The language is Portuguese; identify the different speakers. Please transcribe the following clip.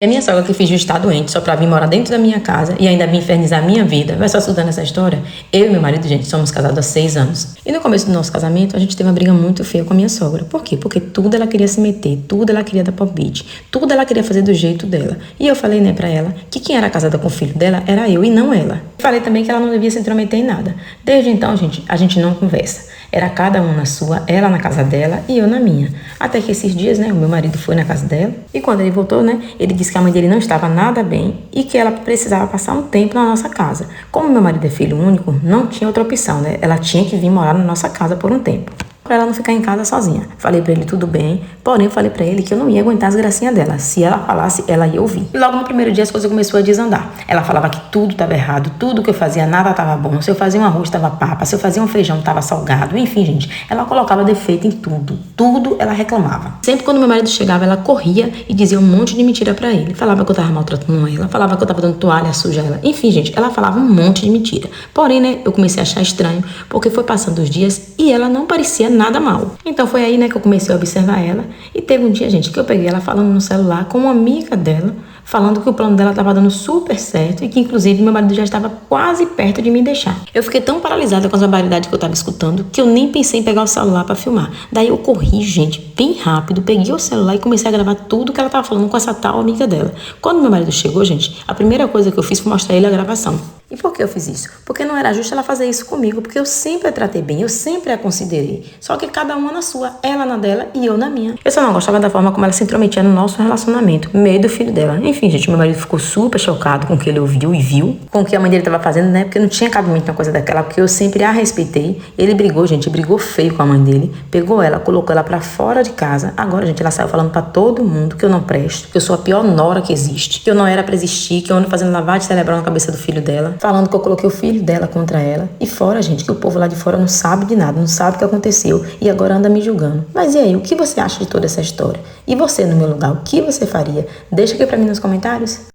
Speaker 1: É minha sogra que fingiu estar doente só pra vir morar dentro da minha casa e ainda vir infernizar a minha vida. Vai só estudando essa história? Eu e meu marido, gente, somos casados há 6 anos. E no começo do nosso casamento, a gente teve uma briga muito feia com a minha sogra. Por quê? Porque tudo ela queria se meter, tudo ela queria dar palpite, tudo ela queria fazer do jeito dela. E eu falei, né, pra ela, que quem era casada com o filho dela era eu e não ela. Falei também que ela não devia se intrometer em nada. Desde então, gente, a gente não conversa. Era cada um na sua, ela na casa dela e eu na minha. Até que esses dias, né, o meu marido foi na casa dela e quando ele voltou, né, ele disse que a mãe dele não estava nada bem e que ela precisava passar um tempo na nossa casa. Como meu marido é filho único, não tinha outra opção, né? Ela tinha que vir morar na nossa casa por um tempo, pra ela não ficar em casa sozinha. Falei pra ele tudo bem, porém eu falei pra ele que eu não ia aguentar as gracinhas dela. Se ela falasse, ela ia ouvir. E logo no primeiro dia as coisas começaram a desandar. Ela falava que tudo estava errado, tudo que eu fazia, nada estava bom. Se eu fazia um arroz, estava papa. Se eu fazia um feijão, estava salgado. Enfim, gente, ela colocava defeito em tudo. Tudo ela reclamava. Sempre quando meu marido chegava, ela corria e dizia um monte de mentira pra ele. Falava que eu tava maltratando ela, falava que eu tava dando toalha suja a ela. Enfim, gente, ela falava um monte de mentira. Porém, né, eu comecei a achar estranho, porque foi passando os dias e ela não parecia nada mal. Então foi aí, né, que eu comecei a observar ela. E teve um dia, gente, que eu peguei ela falando no celular com uma amiga dela, falando que o plano dela estava dando super certo e que, inclusive, meu marido já estava quase perto de me deixar. Eu fiquei tão paralisada com as barbaridades que eu estava escutando que eu nem pensei em pegar o celular para filmar. Daí eu corri, gente, bem rápido, peguei o celular e comecei a gravar tudo que ela estava falando com essa tal amiga dela. Quando meu marido chegou, gente, a primeira coisa que eu fiz foi mostrar ele a gravação. E por que eu fiz isso? Porque não era justo ela fazer isso comigo, porque eu sempre a tratei bem, eu sempre a considerei. Só que cada uma na sua, ela na dela e eu na minha. Eu só não gostava da forma como ela se intrometia no nosso relacionamento, meio do filho dela. Enfim, gente, meu marido ficou super chocado com o que ele ouviu e viu, com o que a mãe dele estava fazendo, né? Porque não tinha cabimento uma coisa daquela, porque eu sempre a respeitei. Ele brigou, gente, brigou feio com a mãe dele, pegou ela, colocou ela pra fora de casa. Agora, gente, ela saiu falando pra todo mundo que eu não presto, que eu sou a pior nora que existe, que eu não era pra existir, que eu ando fazendo lavagem cerebral na cabeça do filho dela, falando que eu coloquei o filho dela contra ela. E fora, gente, que o povo lá de fora não sabe de nada, não sabe o que aconteceu e agora anda me julgando. Mas e aí, o que você acha de toda essa história? E você, no meu lugar, o que você faria? Deixa aqui pra mim nos comentários.